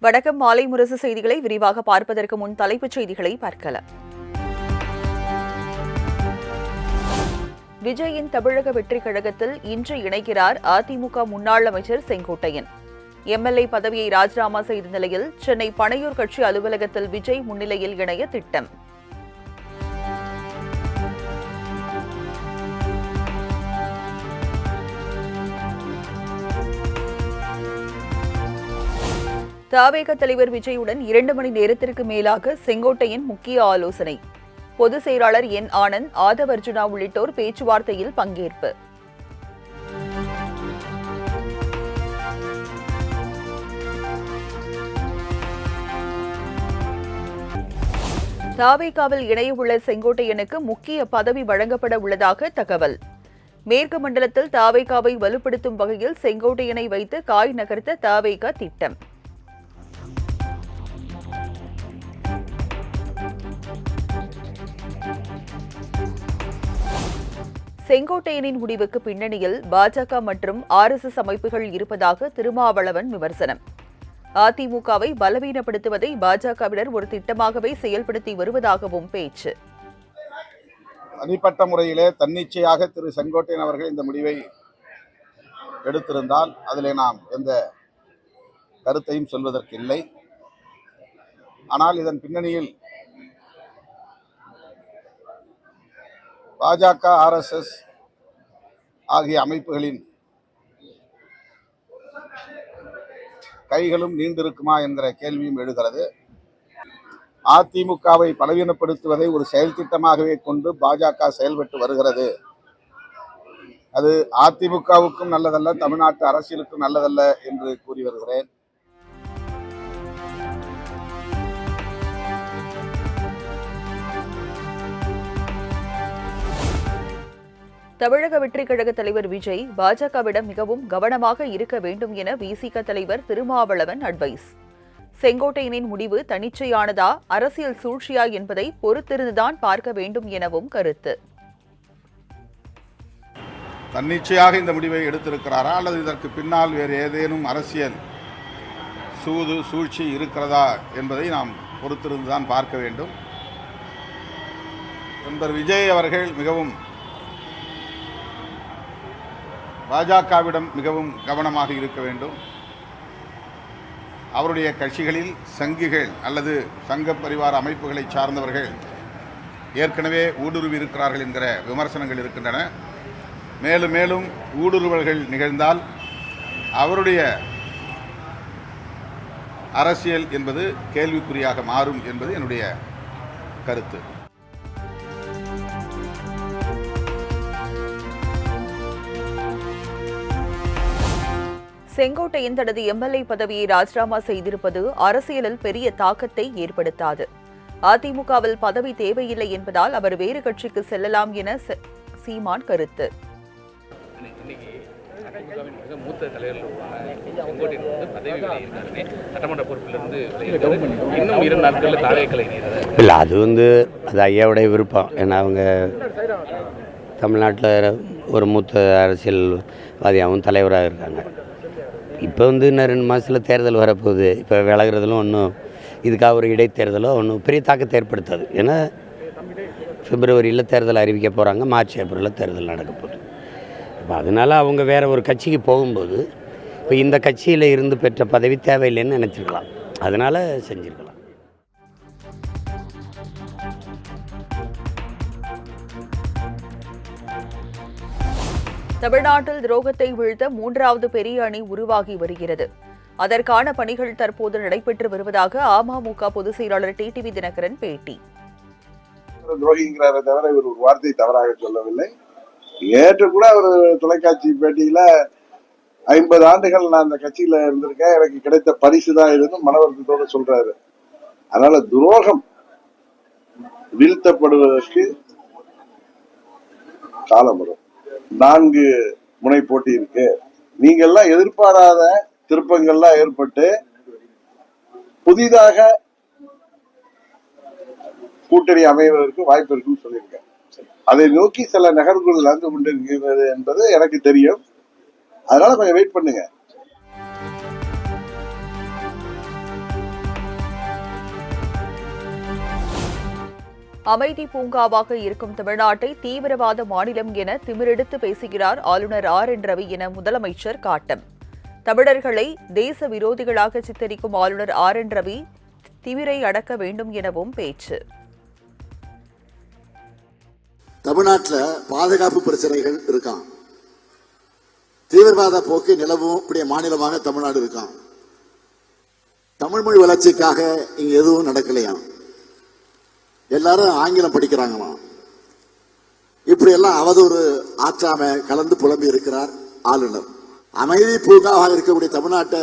வணக்கம். மாலை முரசு செய்திகளை விரிவாக பார்ப்பதற்கு முன் தலைப்புச் செய்திகளை பார்க்கலாம். விஜயின் தமிழக வெற்றிக் கழகத்தில் இன்று இணைகிறார் அதிமுக முன்னாள் அமைச்சர் செங்கோட்டையன். எம்எல்ஏ பதவியை ராஜினாமா செய்த நிலையில் சென்னை பனையூர் கட்சி அலுவலகத்தில் விஜய் முன்னிலையில் இணைய திட்டம். தவேக தலைவர் விஜயுடன் 2 மணி நேரத்திற்கு மேலாக செங்கோட்டையன் முக்கிய ஆலோசனை. பொதுச் செயலாளர் என் ஆனந்த், ஆதவ் அர்ஜுனா உள்ளிட்டோர் பேச்சுவார்த்தையில் பங்கேற்பு. தவேகாவில் இணையவுள்ள செங்கோட்டையனுக்கு முக்கிய பதவி வழங்கப்பட உள்ளதாக தகவல். மேற்கு மண்டலத்தில் தவேகாவை வலுப்படுத்தும் வகையில் செங்கோட்டையனை வைத்து காய் நகர்த்த தவேகா திட்டம். செங்கோட்டையனின் முடிவுக்கு பின்னணியில் பாஜக மற்றும் RSS அமைப்புகள் இருப்பதாக திருமாவளவன் விமர்சனம். அதிமுகவை பலவீனப்படுத்துவதை பாஜகவினர் ஒரு திட்டமாகவே செயல்படுத்தி வருவதாகவும் பேச்சு. தனிப்பட்ட முறையிலே தன்னிச்சையாக திரு செங்கோட்டையன் அவர்கள் இந்த முடிவை எடுத்திருந்தால் அதிலே நாம் எந்த கருத்தையும் சொல்வதற்கு இல்லை. ஆனால் இதன் பின்னணியில் பாஜக, RSS ஆகிய அமைப்புகளின் கைகளும் நீண்டிருக்குமா என்கிற கேள்வியும் எழுகிறது. அதிமுகவை பலவீனப்படுத்துவதை ஒரு செயல் திட்டமாகவே கொண்டு பாஜக செயல்பட்டு வருகிறது. அது அதிமுகவுக்கும் நல்லதல்ல, தமிழ்நாட்டு அரசியலுக்கும் நல்லதல்ல என்று கூறி வருகிறேன். தமிழக வெற்றிக் கழக தலைவர் விஜய் பாஜகவிடம் மிகவும் கவனமாக இருக்க வேண்டும் என விசிக தலைவர் திருமாவளவன் அட்வைஸ். செங்கோட்டையனின் முடிவு தன்னிச்சையானதா, அரசியல் சூழ்ச்சியா என்பதை பொறுத்திருந்துதான் பார்க்க வேண்டும் எனவும் கருத்து. தன்னிச்சையாக இந்த முடிவை எடுத்திருக்கிறாரா அல்லது இதற்கு பின்னால் வேறு ஏதேனும் அரசியல் சூழ்ச்சி இருக்கிறதா என்பதை நாம் பொறுத்திருந்துதான் பார்க்க வேண்டும். நண்பர் விஜய் அவர்கள் மிகவும் பாஜகவிடம் மிகவும் கவனமாக இருக்க வேண்டும். அவருடைய கட்சிகளில் சங்கிகள் அல்லது சங்க பரிவார அமைப்புகளை சார்ந்தவர்கள் ஏற்கனவே ஊடுருவி இருக்கிறார்கள் என்கிற விமர்சனங்கள் இருக்கின்றன. மேலும் மேலும் ஊடுருவல்கள் நிகழ்ந்தால் அவருடைய அரசியல் என்பது கேள்விக்குறியாக மாறும் என்பது என்னுடைய கருத்து. செங்கோட்டையன் தனது எம்எல்ஏ பதவியை ராஜினாமா செய்திருப்பது அரசியலில் பெரிய தாக்கத்தை ஏற்படுத்தாது. அதிமுகவில் பதவி தேவையில்லை என்பதால் அவர் வேறு கட்சிக்கு செல்லலாம் என சீமான் கருத்து. அது ஐயாவுடைய விருப்பம். ஏன்னா அவங்க தமிழ்நாட்டில் ஒரு மூத்த அரசியல்வாதியாகவும் தலைவராக இருக்காங்க. இப்போ இன்னும் 2 மாதத்தில் தேர்தல் வரப்போகுது. இப்போ விலகிறதுலும் ஒன்றும் இதுக்காக ஒரு இடைத்தேர்தலோ ஒன்றும் பெரிய தாக்கத்தை ஏற்படுத்தாது. ஏன்னா பிப்ரவரியில் தேர்தல் அறிவிக்க போகிறாங்க, மார்ச் ஏப்ரலில் தேர்தல் நடக்க போகுது. இப்போ அதனால் அவங்க வேறு ஒரு கட்சிக்கு போகும்போது இப்போ இந்த கட்சியில் இருந்து பெற்ற பதவி தேவையில்லைன்னு நினச்சிருக்கலாம். அதனால் செஞ்சுருக்கலாம். தமிழ்நாட்டில் துரோகத்தை வீழ்த்த 3வது பெரிய அணி உருவாகி வருகிறது. அதற்கான பணிகள் தற்போது நடைபெற்று வருவதாக அமமுக பொதுச் செயலாளர் டிடிவி தினகரன் பேட்டி. துரோகிங்கிறத தவிர இவர் ஒரு வார்த்தை தவறாக சொல்லவில்லை. நேற்று கூட ஒரு தொலைக்காட்சி பேட்டியில 50 ஆண்டுகள் நான் அந்த கட்சியில இருந்திருக்கேன், எனக்கு கிடைத்த பரிசுதான் இருந்து மனவருத்தத்தோடு சொல்றாரு. அதனால துரோகம் வீழ்த்தப்படுவதற்கு காலம் வரும். 4 முனை போட்டி இருக்கு. நீங்கெல்லாம் எதிர்பாராத திருப்பங்கள்லாம் ஏற்பட்டு புதிதாக கூட்டணி அமைவதற்கு வாய்ப்பு இருக்குன்னு சொல்லியிருக்கேன். அதை நோக்கி சில நகர்வுகள் நடந்து கொண்டிருக்கிறது என்பது எனக்கு தெரியும். அதனால கொஞ்சம் வெயிட் பண்ணுங்க. அமைதி பூங்காவாக இருக்கும் தமிழ்நாட்டை தீவிரவாத மாநிலம் என திமிரெடுத்து பேசுகிறார் ஆளுநர் என் ரவி என முதலமைச்சர் காட்டம். தமிழர்களை தேச விரோதிகளாக சித்தரிக்கும் ஆளுநர் என் ரவி திமிரை அடக்க வேண்டும் எனவும் பேச்சு. தமிழ்நாட்டில் பாதுகாப்பு பிரச்சனைகள் இருக்கான், தீவிரவாத போக்கு நிலவும் கூடிய மாநிலமாக தமிழ்நாடு இருக்கான். தமிழ் மொழி வளர்ச்சிக்காக இங்க எதுவும் நடக்கலையாம், எல்லாரும் ஆங்கிலம் படிக்கிறாங்களாம். இப்படி எல்லாம் அவதூறு ஆற்றாம கலந்து புலம்பி இருக்கிறார் ஆளுநர். அமைதி பூங்காவாக இருக்கக்கூடிய தமிழ்நாட்டை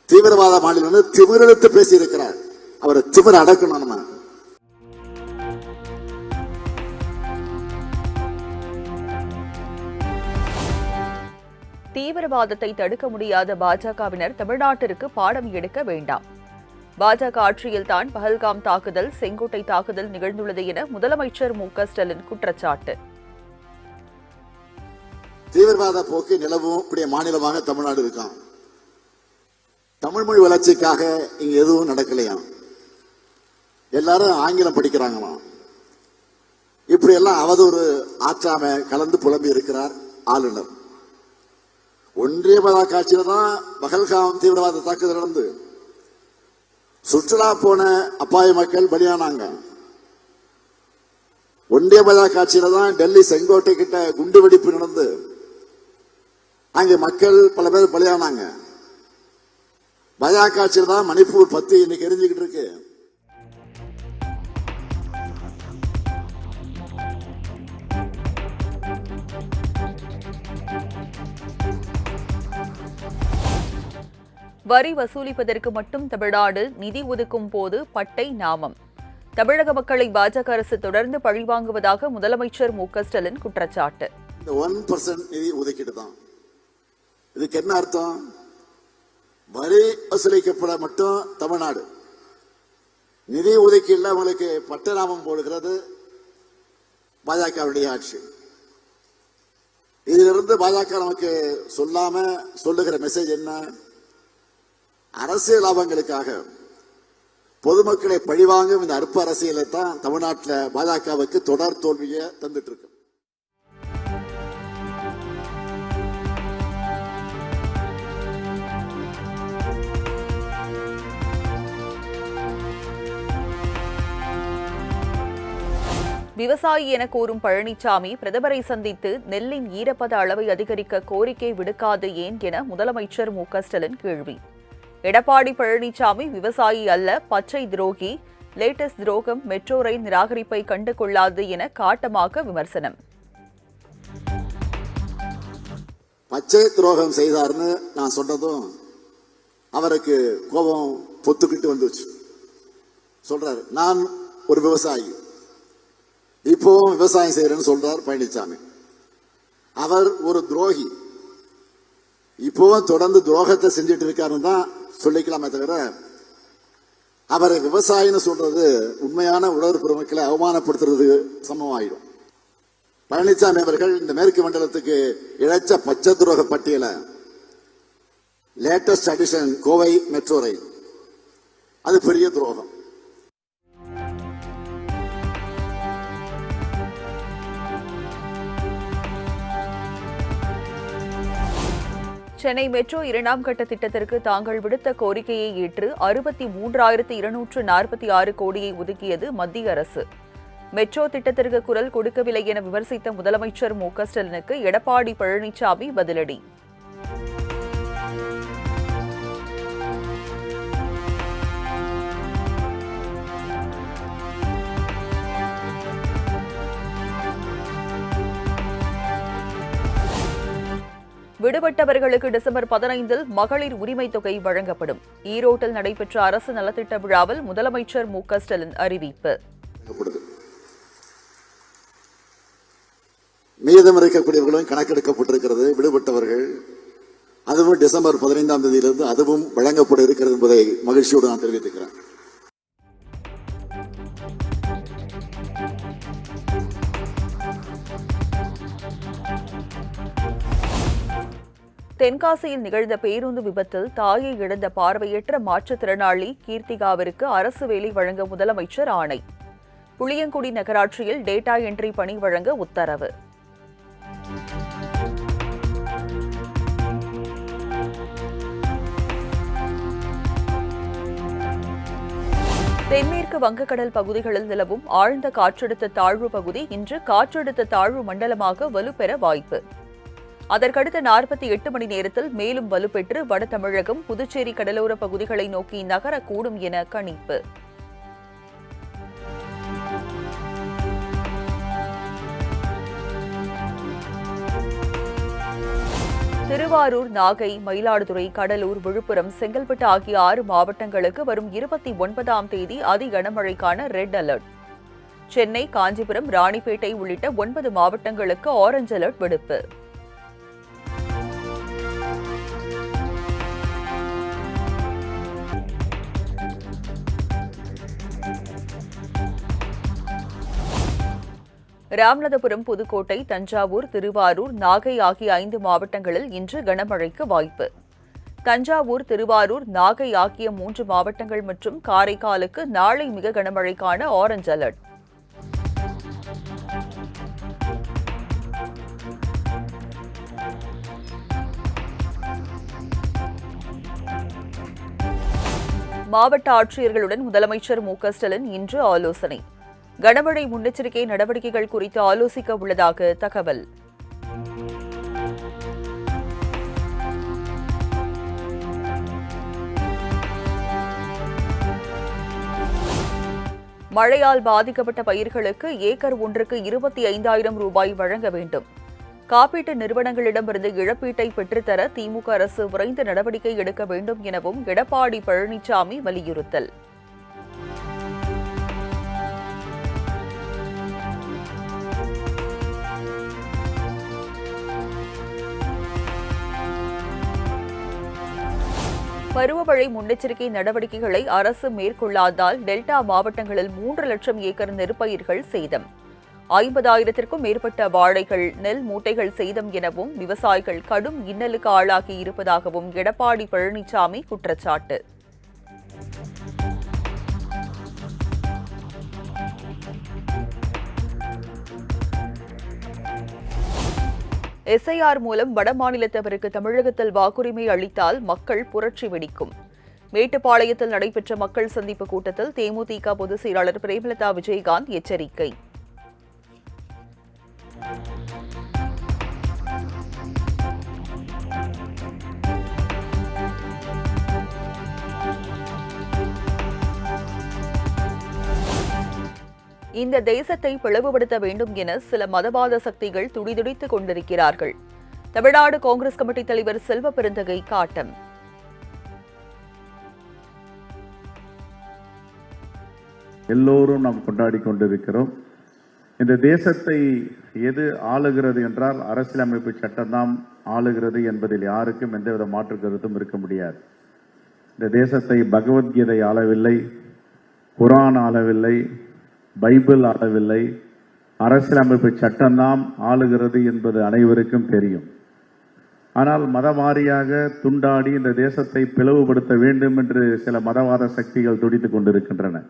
தீவிரவாத மாநிலம் திமிரெடுத்து பேசி இருக்கிறார். அவரை திமிர அடக்கணும். நம்ம தீவிரவாதத்தை தடுக்க முடியாத பாஜகவினர் தமிழ்நாட்டிற்கு பாடம் எடுக்க வேண்டாம். பாஜக ஆட்சியில்தான் பஹல்காம் தாக்குதல், செங்கோட்டை தாக்குதல் நிகழ்ந்துள்ளது என முதலமைச்சர் மு.க.ஸ்டாலின் குற்றச்சாட்டு. தீவிரவாத போக்கு நிலவும் கூடிய மாநிலமாக தமிழ்நாடு இருக்கான். தமிழ் மொழி வளர்ச்சிக்காக இங்க எதுவும் நடக்கலையாம், எல்லாரும் ஆங்கிலம் படிக்கிறாங்களாம். இப்படி எல்லாம் அவதூறு ஆற்றாம கலந்து புலம்பி இருக்கிறார் ஆளுநர். ஒன்றிய பாஜக ஆட்சியில தான் பஹல்காம் தீவிரவாத தாக்குதல் நடந்து சுற்றுலா போன அப்பாவி மக்கள் பலியானாங்க. ஒன்றிய பாஜக ஆட்சியில தான் டெல்லி செங்கோட்டை கிட்ட குண்டு வெடிப்பு நடந்து அங்கே மக்கள் பல பேர் பலியானாங்க. பாஜக ஆட்சியில தான் மணிப்பூர் 10 இன்னைக்கு எரிஞ்சுக்கிட்டு இருக்கு. வரி வசூலிப்பதற்கு மட்டும் தமிழ்நாடு நிதி ஒதுக்கும் போது பட்டை நாமம். தமிழக மக்களை பாஜக அரசு தொடர்ந்து பழிவாங்குவதாக முதலமைச்சர் மு.க.ஸ்டாலின் குற்றச்சாட்டு. இந்த 1% நிதி ஒதுக்கீடு தான். இதுக்கு என்ன அர்த்தம்? வரி வசூலிக்கப்பட மட்டும் தமிழ்நாடு, நிதி ஒதுக்கீடுல அவங்களுக்கு பட்ட நாமம் போடுகிறது பாஜகவுடைய ஆட்சி. இதிலிருந்து பாஜக நமக்கு சொல்லாம சொல்லுகிற மெசேஜ் என்ன? அரசியல் லாபங்களுக்காக பொதுமக்களை பழிவாங்கும் இந்த அற்ப அரசியலை தான் தமிழ்நாட்டில் பாஜகவுக்கு தொடர் தோல்வியை தந்துட்டு இருக்கு. விவசாயி என கூறும் பழனிசாமி பிரதமரை சந்தித்து நெல்லின் ஈரப்பத அளவை அதிகரிக்க கோரிக்கை விடுக்காது ஏன் என முதலமைச்சர் மு.க.ஸ்டாலின் கேள்வி. எடப்பாடி பழனிசாமி விவசாயி அல்ல, பச்சை துரோகி. லேட்டஸ்ட் துரோகம் மெட்ரோ ரயில் நிராகரிப்பை கண்டு கொள்ளாது என காட்டமாக விமர்சனம். பச்சை துரோகம் செய்தார்னு நான் சொன்னதும் அவருக்கு கோபம் பொத்துக்கிட்டு வந்துச்சு. சொல்றாரு, நான் ஒரு விவசாயி, இப்போவும் விவசாயம் செய்யறேன்னு சொல்றார் பழனிசாமி. அவர் ஒரு துரோகி, இப்போவும் தொடர்ந்து துரோகத்தை செஞ்சுட்டு இருக்காருன்னு தான் சொல்லிக்கலாமே தவிர அவரை விவசாயின்னு சொல்றது உண்மையான உழவர் பெருமக்களை அவமானப்படுத்துறது சமமாயிடும். பழனிசாமி அவர்கள் இந்த மேற்கு மண்டலத்துக்கு இழைச்ச பச்சை துரோக பட்டியலை latest addition Kovai metro rail, அது பெரிய துரோகம். சென்னை மெட்ரோ 2ஆம் கட்ட திட்டத்திற்கு தாங்கள் விடுத்த கோரிக்கையை ஏற்று 63,246 கோடியை ஒதுக்கியது மத்திய அரசு. மெட்ரோ திட்டத்திற்கு குரல் கொடுக்கவில்லை என விமர்சித்த முதலமைச்சர் மு.க.ஸ்டாலினுக்கு எடப்பாடி பழனிசாமி பதிலடி. விடுபட்டவர்களுக்கு டிசம்பர் 15 மகளிர் உரிமை தொகை வழங்கப்படும். ஈரோட்டில் நடைபெற்ற அரசு நலத்திட்ட விழாவில் முதலமைச்சர் மு.க.ஸ்டாலின் அறிவிப்பு. மீதம் இருக்கக்கூடியவர்களும் கணக்கெடுக்கப்பட்டிருக்கிறது. விடுபட்டவர்கள் அதுவும் டிசம்பர் 15ஆம் தேதியிலிருந்து அதுவும் வழங்கப்பட இருக்கிறது என்பதை மகிழ்ச்சியோடு நான் தெரிவித்துக்கிறேன். தென்காசியில் நிகழ்ந்த பேருந்து விபத்தில் தாயை இழந்த பார்வையற்ற மாற்றுத்திறனாளி கீர்த்திகாவிற்கு அரசு வேலை வழங்க முதலமைச்சர் ஆணை. புளியங்குடி நகராட்சியில் டேட்டா என்ட்ரி பணி வழங்க உத்தரவு. தென்மேற்கு வங்கக்கடல் பகுதிகளில் நிலவும் ஆழ்ந்த காற்றழுத்த தாழ்வு பகுதி இன்று காற்றழுத்த தாழ்வு மண்டலமாக வலுப்பெற வாய்ப்பு. அதற்கடுத்த 48 மணி நேரத்தில் மேலும் வலுப்பெற்று வட தமிழகம், புதுச்சேரி கடலோர பகுதிகளை நோக்கி நகரக்கூடும் என கணிப்பு. திருவாரூர், நாகை, மயிலாடுதுறை, கடலூர், விழுப்புரம், செங்கல்பட்டு ஆகிய 6 மாவட்டங்களுக்கு வரும் 29ஆம் தேதி அதி கனமழைக்கான ரெட் அலர்ட். சென்னை, காஞ்சிபுரம், ராணிப்பேட்டை உள்ளிட்ட 9 மாவட்டங்களுக்கு ஆரஞ்ச் அலர்ட் விடுப்பு. ராமநாதபுரம், புதுக்கோட்டை, தஞ்சாவூர், திருவாரூர், நாகை ஆகிய 5 மாவட்டங்களில் இன்று கனமழைக்கு வாய்ப்பு. தஞ்சாவூர், திருவாரூர், நாகை ஆகிய 3 மாவட்டங்கள் மற்றும் காரைக்காலுக்கு நாளை மிக கனமழைக்கான ஆரஞ்ச் அலர்ட். மாவட்ட ஆட்சியர்களுடன் முதலமைச்சர் மு.க. ஸ்டாலின் இன்று ஆலோசனை. கனமழை முன்னெச்சரிக்கை நடவடிக்கைகள் குறித்து ஆலோசிக்க உள்ளதாக தகவல். மழையால் பாதிக்கப்பட்ட பயிர்களுக்கு ஏக்கர் ஒன்றுக்கு 25,000 ரூபாய் வழங்க வேண்டும். காப்பீட்டு நிறுவனங்களிடமிருந்து இழப்பீட்டை பெற்றுத்தர திமுக அரசு விரைந்து நடவடிக்கை எடுக்க வேண்டும் எனவும் எடப்பாடி பழனிசாமி வலியுறுத்தல். பருவமழை முன்னெச்சரிக்கை நடவடிக்கைகளை அரசு மேற்கொள்ளாததால் டெல்டா மாவட்டங்களில் 3 லட்சம் ஏக்கர் நெற்பயிர்கள் சேதம். 50,000க்கும் மேற்பட்ட வாழைகள், நெல் மூட்டைகள் சேதம் எனவும் விவசாயிகள் கடும் இன்னலுக்கு ஆளாகி இருப்பதாகவும் எடப்பாடி பழனிசாமி குற்றச்சாட்டு. SIR மூலம் வடமாநிலத்தவருக்கு தமிழகத்தில் வாக்குரிமை அளித்தால் மக்கள் புரட்சி வெடிக்கும். மேட்டுப்பாளையத்தில் நடைபெற்ற மக்கள் சந்திப்பு கூட்டத்தில் தேமுதிக பொதுச் செயலாளர் பிரேமலதா விஜயகாந்த் எச்சரிக்கை. இந்த தேசத்தை பிளவுபடுத்த வேண்டும் என சில மதவாத சக்திகள் துடிதுடித்துக் கொண்டிருக்கிறார்கள். தமிழ்நாடு காங்கிரஸ் கமிட்டி தலைவர் செல்வ பெருந்தகை காட்டம். எல்லோரும் நாம் கொண்டாடி கொண்டிருக்கிறோம். இந்த தேசத்தை எது ஆளுகிறது என்றால் அரசியலமைப்பு சட்டம்தான் ஆளுகிறது என்பதில் யாருக்கும் எந்தவித மாற்று கருத்தும் இருக்க முடியாது. இந்த தேசத்தை பகவத்கீதை ஆளவில்லை, குர்ஆன் ஆளவில்லை, பைபிள் ஆளவில்லை, அரசியலமைப்பு சட்டம்தான் ஆளுகிறது என்பது அனைவருக்கும் தெரியும். ஆனால் மதவாரியாக துண்டாடி இந்த தேசத்தை பிளவுபடுத்த வேண்டும் என்று சில மதவாத சக்திகள் துடித்துக் கொண்டிருக்கின்றன.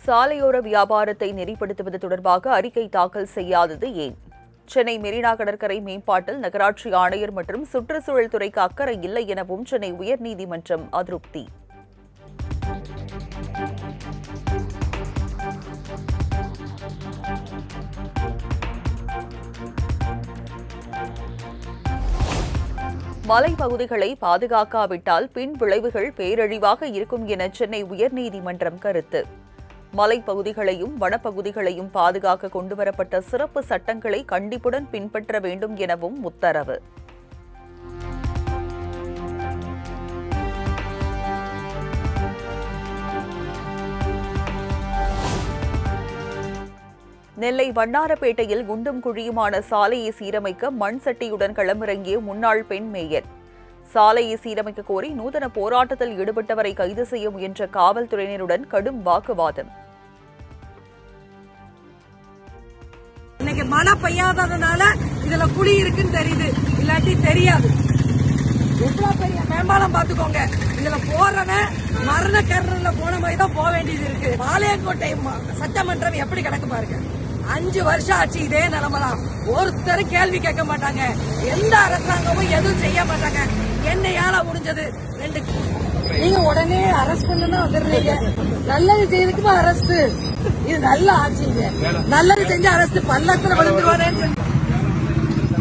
சாலையோர வியாபாரத்தை நெறிப்படுத்துவது தொடர்பாக அறிக்கை தாக்கல் செய்யாதது ஏன்? சென்னை மெரினா கடற்கரை மேம்பாட்டில் நகராட்சி ஆணையர் மற்றும் சுற்றுச்சூழல் துறைக்கு அக்கறை இல்லை எனவும் சென்னை உயர்நீதிமன்றம் அதிருப்தி. மலைப்பகுதிகளை பாதுகாக்காவிட்டால் பின் விளைவுகள் பேரழிவாக இருக்கும் என சென்னை உயர்நீதிமன்றம் கருத்து. மலைப்பகுதிகளையும் வனப்பகுதிகளையும் பாதுகாக்க கொண்டுவரப்பட்ட சிறப்பு சட்டங்களை கண்டிப்புடன் பின்பற்ற வேண்டும் எனவும் உத்தரவு. நெல்லை வண்ணாரப்பேட்டையில் குண்டும் குழியுமான சாலையை சீரமைக்க மண் சட்டியுடன் களமிறங்கிய முன்னாள் பெண் மேயர். சாலையை சீரமைக்க கோரி நூதன போராட்டத்தில் ஈடுபட்டவரை கைது செய்ய முயன்ற காவல்துறையினருடன் கடும் வாக்குவாதம். சென்னை இன்னைக்கு மழை பெய்யாததுனால இதுல குழி இருக்குன்னு தெரியுது, இல்லாட்டி தெரியாது. எவ்வளவு பெரிய மேம்பாலம் பாத்துக்கோங்க. இதுல போறவன் மரண கருல போன மாதிரி தான் போக வேண்டியது இருக்கு. பாளையங்கோட்டை சட்டமன்றம் எப்படி கிடக்கு பாருங்க. 5 வருஷம் ஆச்சு இதே நிலைமைதான். ஒருத்தர் கேள்வி கேட்க மாட்டாங்க. எந்த அரசாங்கமும் எதுவும் செய்ய மாட்டாங்க. என்னையால முடிஞ்சது 2 நீங்க உடனே அரெஸ்ட் பண்ணா வந்துடுறீங்க. நல்லது செய்யறதுக்குமா அரெஸ்ட்? இது நல்ல ஆட்சிங்க. நல்லது செஞ்ச அரெஸ்ட். பள்ளத்துல விழுந்துருவானேன்னு சொல்லி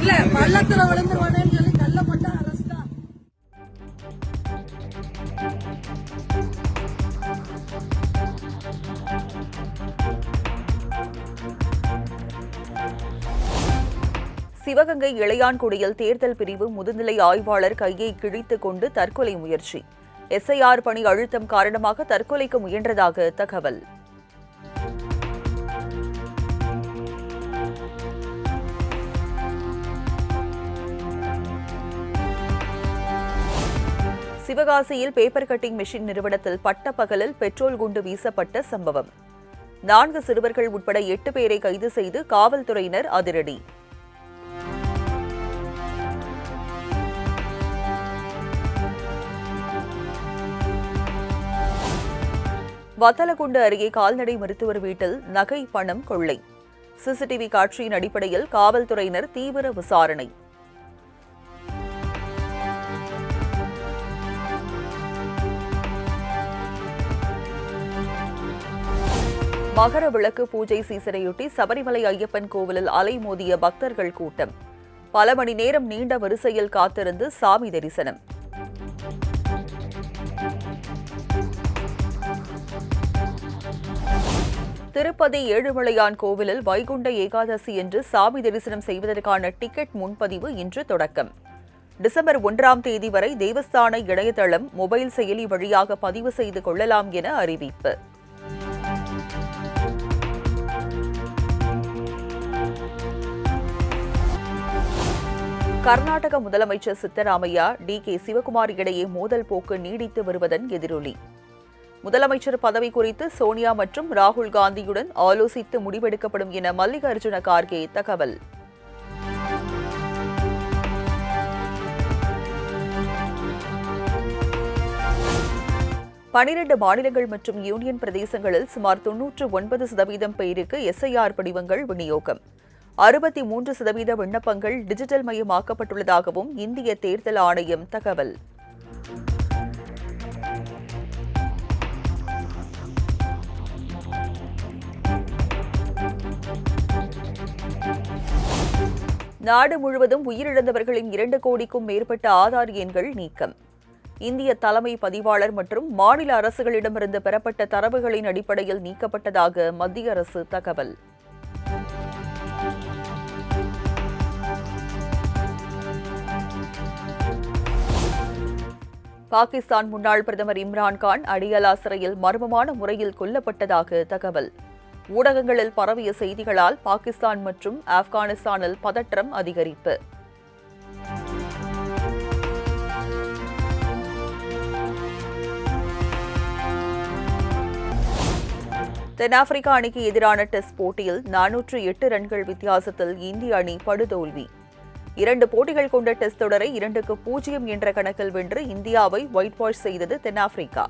இல்ல, பள்ளத்துல விழுந்துருவானேன்னு சொல்லி கள்ளப்பட்ட அரெஸ்ட் தான். சிவகங்கை இளையான்குடியில் தேர்தல் பிரிவு முதுநிலை ஆய்வாளர் கையை கிழித்துக் கொண்டு தற்கொலை முயற்சி. எஸ்ஐஆர் பணி அழுத்தம் காரணமாக தற்கொலைக்கு முயன்றதாக தகவல். சிவகாசியில் பேப்பர் கட்டிங் மெஷின் நிறுவனத்தில் பட்டப்பகலில் பெட்ரோல் குண்டு வீசப்பட்ட சம்பவம். 4 சிறுவர்கள் உட்பட 8 பேரை கைது செய்து காவல்துறையினர் அதிரடி. வத்தலக்குண்டு அருகே கால்நடை மருத்துவர் வீட்டில் நகை பணம் கொள்ளை. சிசிடிவி காட்சியின் அடிப்படையில் காவல்துறையினர் தீவிர விசாரணை. மகர விளக்கு பூஜை சீசனையொட்டி சபரிமலை ஐயப்பன் கோவிலில் அலைமோதிய பக்தர்கள் கூட்டம். பல மணி நேரம் நீண்ட வரிசையில் காத்திருந்து சாமி தரிசனம். திருப்பதி ஏழுமலையான் கோவிலில் வைகுண்ட ஏகாதசி என்று சாமி தரிசனம் செய்வதற்கான டிக்கெட் முன்பதிவு இன்று தொடக்கம். டிசம்பர் 1ஆம் தேதி வரை தேவஸ்தான இணையதளம், மொபைல் செயலி வழியாக பதிவு செய்து கொள்ளலாம் என அறிவிப்பு. கர்நாடக முதலமைச்சர் சித்தராமையா, டி.கே. சிவகுமார் இடையே மோதல் போக்கு நீடித்து வருவதன் எதிரொலி. முதலமைச்சர் பதவி குறித்து சோனியா மற்றும் ராகுல் காந்தியுடன் ஆலோசித்து முடிவெடுக்கப்படும் என மல்லிகார்ஜுன கார்கே தகவல். பனிரெண்டு மாநிலங்கள் மற்றும் யூனியன் பிரதேசங்களில் சுமார் 99% பேருக்கு எஸ்ஐஆர் படிவங்கள் விநியோகம். 63% விண்ணப்பங்கள் டிஜிட்டல் மயமாக்கப்பட்டுள்ளதாகவும் இந்திய தேர்தல் ஆணையம் தகவல். நாடு முழுவதும் உயிரிழந்தவர்களின் 2 கோடிக்கும் மேற்பட்ட ஆதார் எண்கள் நீக்கம். இந்திய தலைமை பதிவாளர் மற்றும் மாநில அரசுகளிடமிருந்து பெறப்பட்ட தரவுகளின் அடிப்படையில் நீக்கப்பட்டதாக மத்திய அரசு தகவல். பாகிஸ்தான் முன்னாள் பிரதமர் இம்ரான்கான் அடியலா சிறையில் மர்மமான முறையில் கொல்லப்பட்டதாக தகவல். ஊடகங்களில் பரவிய செய்திகளால் பாகிஸ்தான் மற்றும் ஆப்கானிஸ்தானில் பதற்றம் அதிகரிப்பு. தென்னாப்பிரிக்கா அணிக்கு எதிரான டெஸ்ட் போட்டியில் 408 ரன்கள் வித்தியாசத்தில் இந்திய அணி படுதோல்வி. 2 போட்டிகள் கொண்ட டெஸ்ட் தொடரை 2-0 என்ற கணக்கில் வென்று இந்தியாவை ஒயிட் வாஷ் செய்தது தென்னாப்பிரிக்கா.